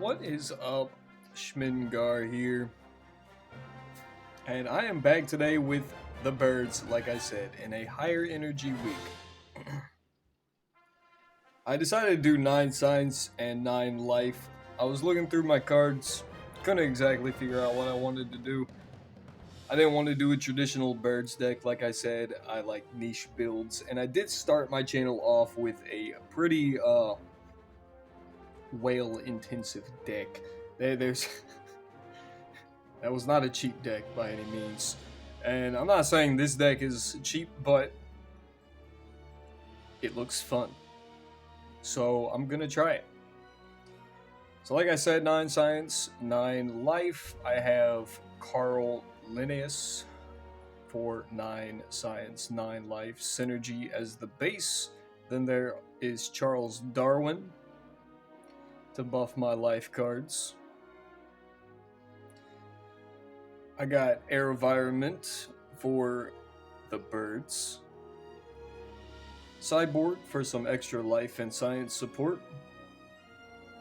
What is up? Schmingar here. And I am back today with the birds, like I said, in a higher energy week. I decided to do 9 science and 9 life. I was looking through my cards, couldn't exactly figure out what I wanted to do. I didn't want to do a traditional birds deck, like I said. I like niche builds, and I did start my channel off with a pretty whale intensive deck. There's that was not a cheap deck by any means. And I'm not saying this deck is cheap, but it looks fun. So I'm gonna try it. So like I said, 9 science, 9 life. I have Carl Linnaeus for 9 science, 9 life. Synergy as the base. Then there is Charles Darwin to buff my life cards. I got Environment for the birds. Sideboard for some extra life and science support.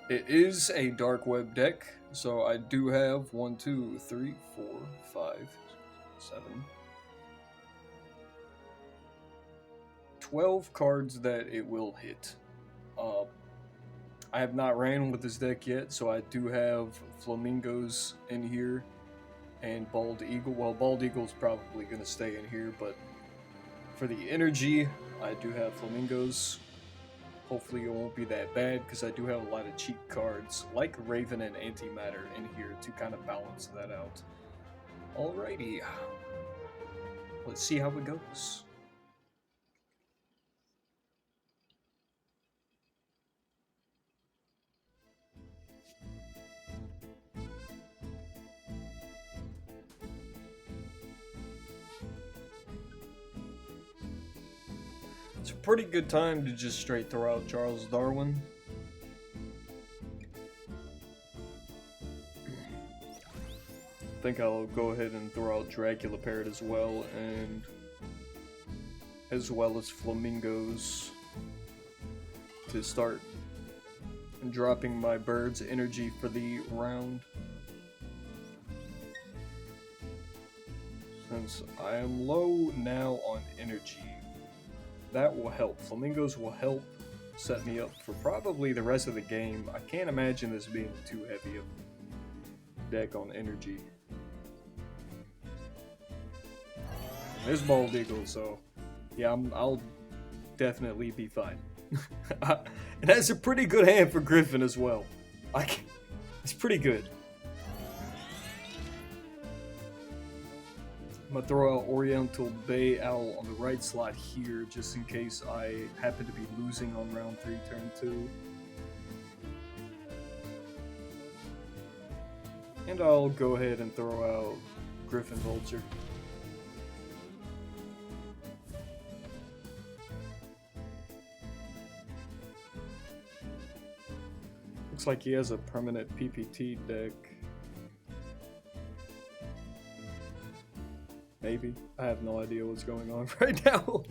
It is a dark web deck, so I do have 1, 2, 3, 4, 5, 7, 12 cards that it will hit. I have not ran with this deck yet, so I do have flamingos in here and bald eagle. Well, bald eagle's probably going to stay in here, but for the energy, I do have flamingos. Hopefully it won't be that bad, because I do have a lot of cheap cards, like Raven and Antimatter in here, to kind of balance that out. Alrighty. Let's see how it goes. It's a pretty good time to just straight throw out Charles Darwin. I think I'll go ahead and throw out Dracula Parrot as well, and as well as Flamingos to start dropping my bird's energy for the round. Since I am low now on energy, that will help. Flamingos will help set me up for probably the rest of the game. I can't imagine this being too heavy of a deck on energy. There's Bald Eagle, so yeah, I'll definitely be fine. It has a pretty good hand for Griffin as well. It's pretty good. I'm gonna throw out Oriental Bay Owl on the right slot here, just in case I happen to be losing on round 3, turn 2. And I'll go ahead and throw out Griffin Vulture. Looks like he has a permanent PPT deck. Maybe. I have no idea what's going on right now.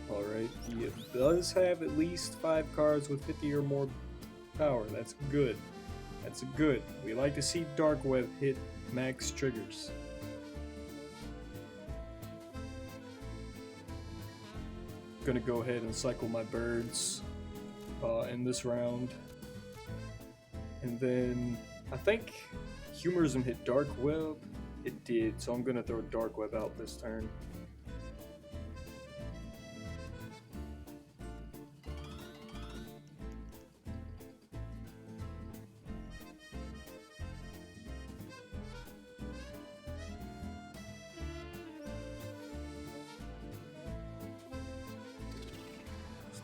Alright, he does have at least 5 cards with 50 or more power. That's good. That's good. We like to see Dark Web hit max triggers. Gonna go ahead and cycle my birds in this round, and then I think Humorism hit Dark Web. It did, so I'm gonna throw Dark Web out this turn.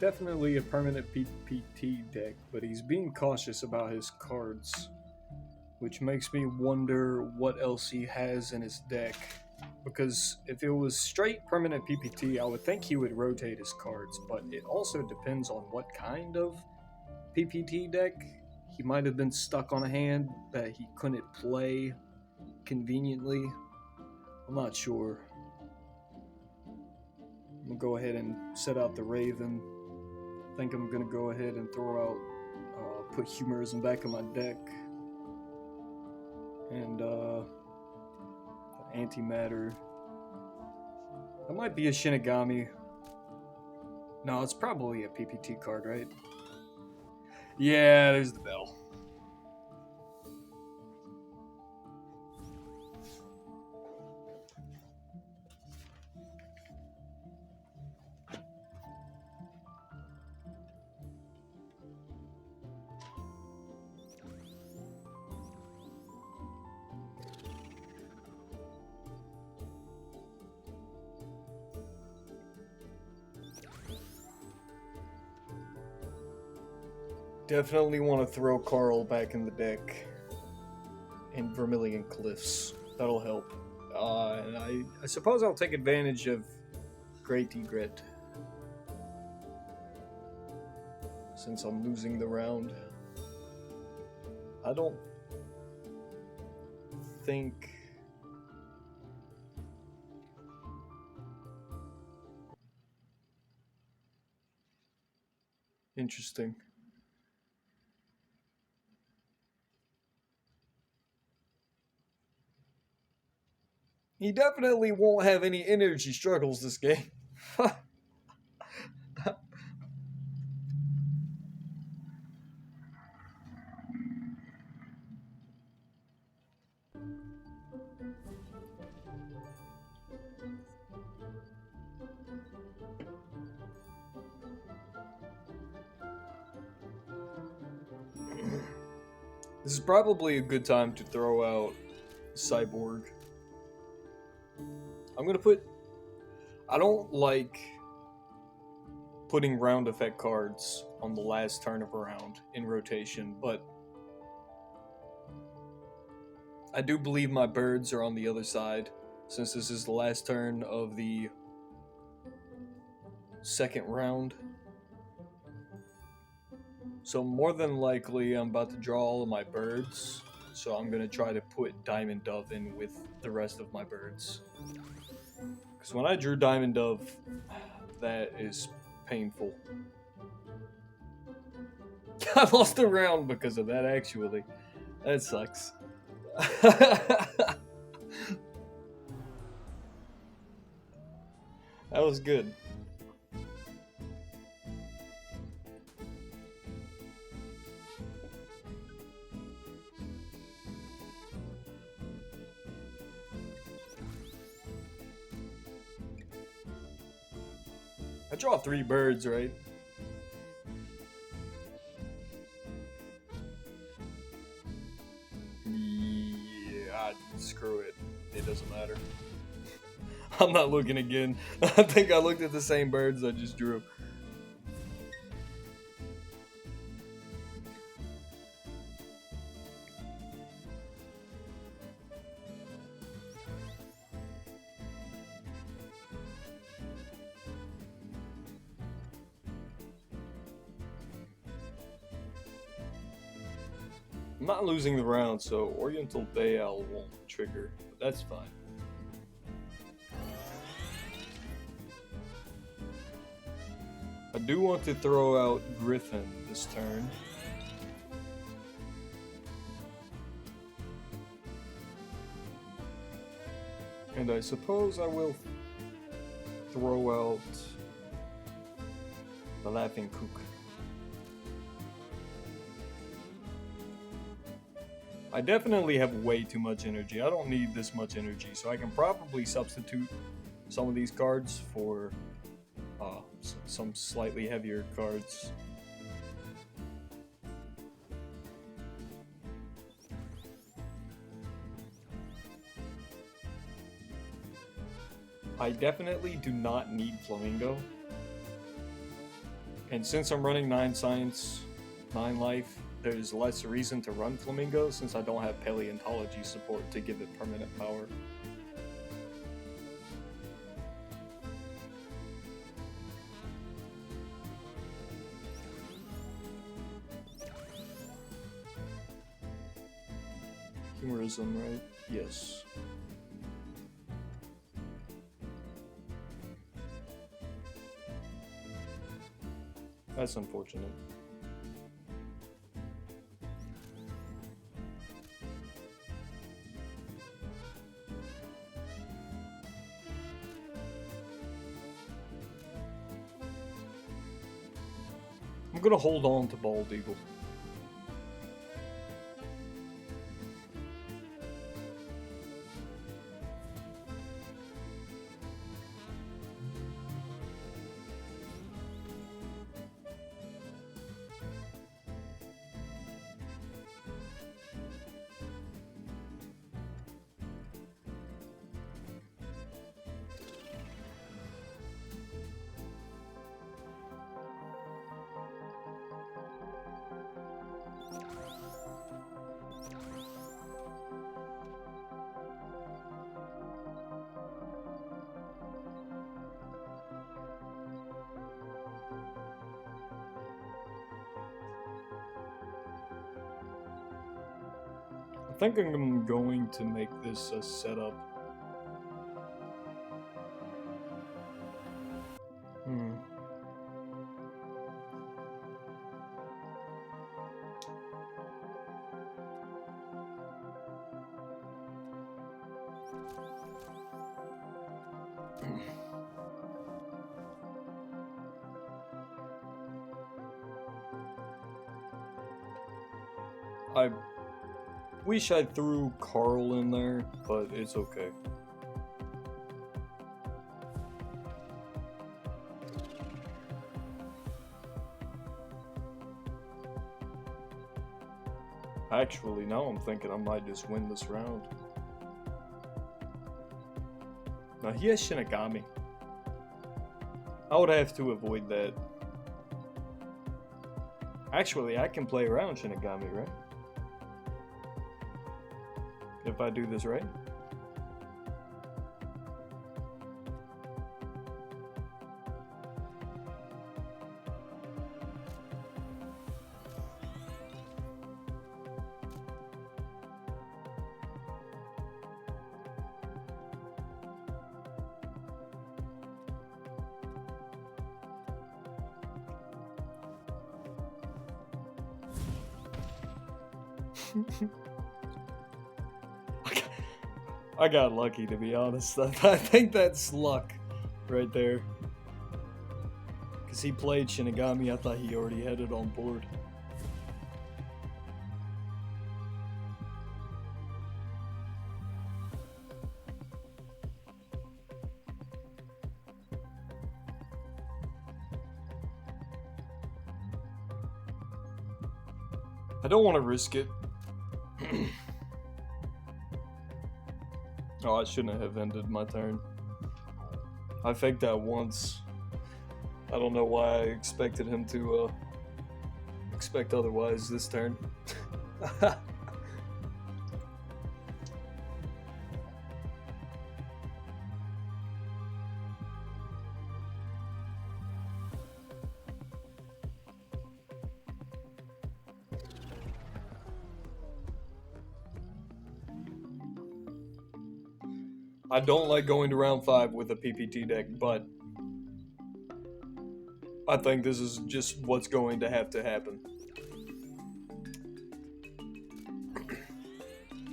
Definitely a permanent PPT deck, but he's being cautious about his cards, which makes me wonder what else he has in his deck. Because if it was straight permanent PPT, I would think he would rotate his cards, but it also depends on what kind of PPT deck. He might have been stuck on a hand that he couldn't play conveniently. I'm not sure. I'm gonna go ahead and set out the Raven. I think I'm gonna go ahead and throw out, put Humorism back in my deck. And Antimatter. That might be a Shinigami. No, it's probably a PPT card, right? Yeah, there's the bell. Definitely want to throw Carl back in the deck. And Vermilion Cliffs. That'll help. And I suppose I'll take advantage of Great Egret. Since I'm losing the round. I don't think... Interesting. He definitely won't have any energy struggles this game. This is probably a good time to throw out Cyborg. I'm gonna put... I don't like putting round effect cards on the last turn of a round in rotation, but I do believe my birds are on the other side, since this is the last turn of the second round. So more than likely, I'm about to draw all of my birds, so I'm going to try to put Diamond Dove in with the rest of my birds. Because when I drew Diamond Dove, that is painful. I lost a round because of that, actually. That sucks. That was good. I draw 3 birds, right? Yeah, screw it. It doesn't matter. I'm not looking again. I think I looked at the same birds I just drew. I'm not losing the round, so Oriental Baal won't trigger, but that's fine. I do want to throw out Griffin this turn. And I suppose I will throw out the Laughing Cook. I definitely have way too much energy. I don't need this much energy, so I can probably substitute some of these cards for some slightly heavier cards. I definitely do not need Flamingo. And since I'm running 9 Science, 9 Life, there's less reason to run Flamingo since I don't have Paleontology support to give it permanent power. Humorism, right? Yes. That's unfortunate. I'm gonna hold on to Bald Eagle. I think I'm going to make this a setup. I wish I threw Carl in there, but it's okay. Actually, now I'm thinking I might just win this round. Now he has Shinigami. I would have to avoid that. Actually, I can play around Shinigami, right? If I do this right. I got lucky, to be honest. I think that's luck right there. Because he played Shinigami, I thought he already had it on board. I don't want to risk it. Oh, I shouldn't have ended my turn. I faked that once. I don't know why I expected him to expect otherwise this turn. I don't like going to round 5 with a PPT deck, but I think this is just what's going to have to happen.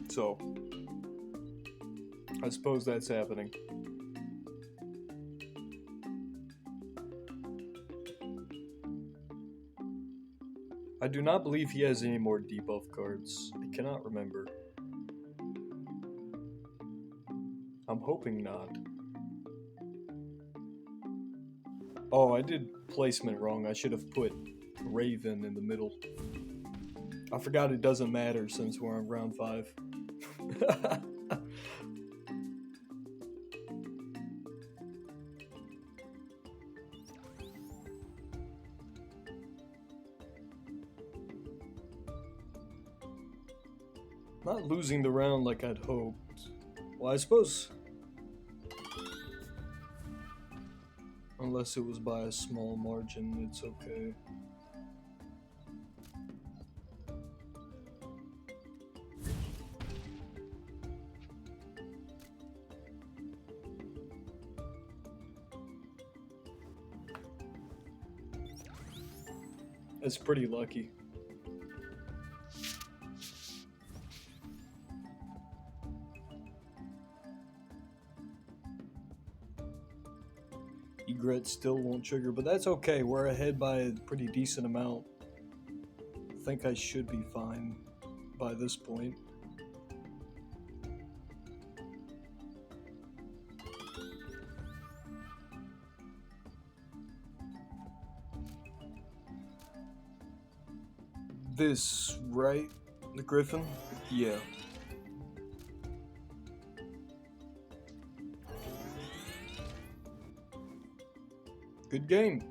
So, I suppose that's happening. I do not believe he has any more debuff cards. I cannot remember. I'm hoping not. Oh, I did placement wrong. I should have put Raven in the middle. I forgot it doesn't matter since we're on round 5. Not losing the round like I'd hoped. Well, I suppose... Unless it was by a small margin, it's okay. That's pretty lucky. Egret still won't trigger, but that's okay. We're ahead by a pretty decent amount. I think I should be fine by this point. This, right? The Griffin? Yeah. Good game.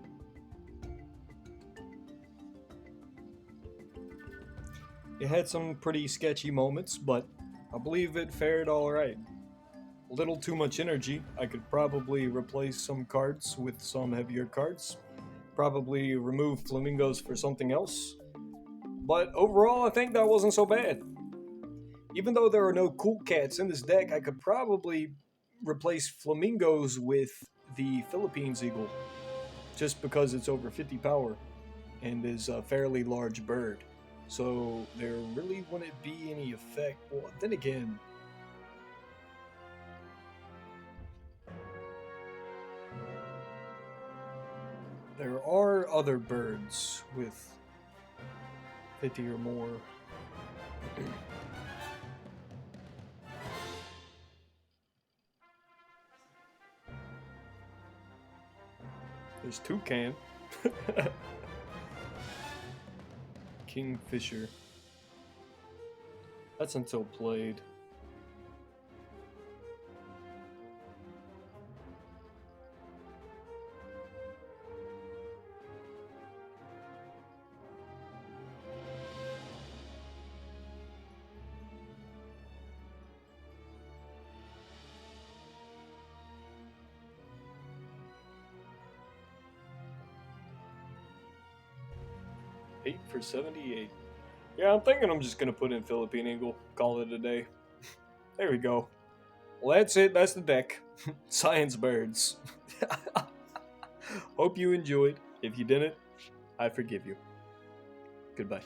It had some pretty sketchy moments, but I believe it fared alright. A little too much energy. I could probably replace some cards with some heavier cards. Probably remove flamingos for something else. But overall, I think that wasn't so bad. Even though there are no cool cats in this deck, I could probably replace flamingos with the Philippines eagle. Just because it's over 50 power and is a fairly large bird. So there really wouldn't be any effect. Well, then again, there are other birds with 50 or more. There's toucan. Kingfisher. That's until played. Eight for 78. Yeah, I'm thinking I'm just gonna put in Philippine Eagle. Call it a day. There we go. Well, that's it. That's the deck. Science birds. Hope you enjoyed. If you didn't, I forgive you. Goodbye.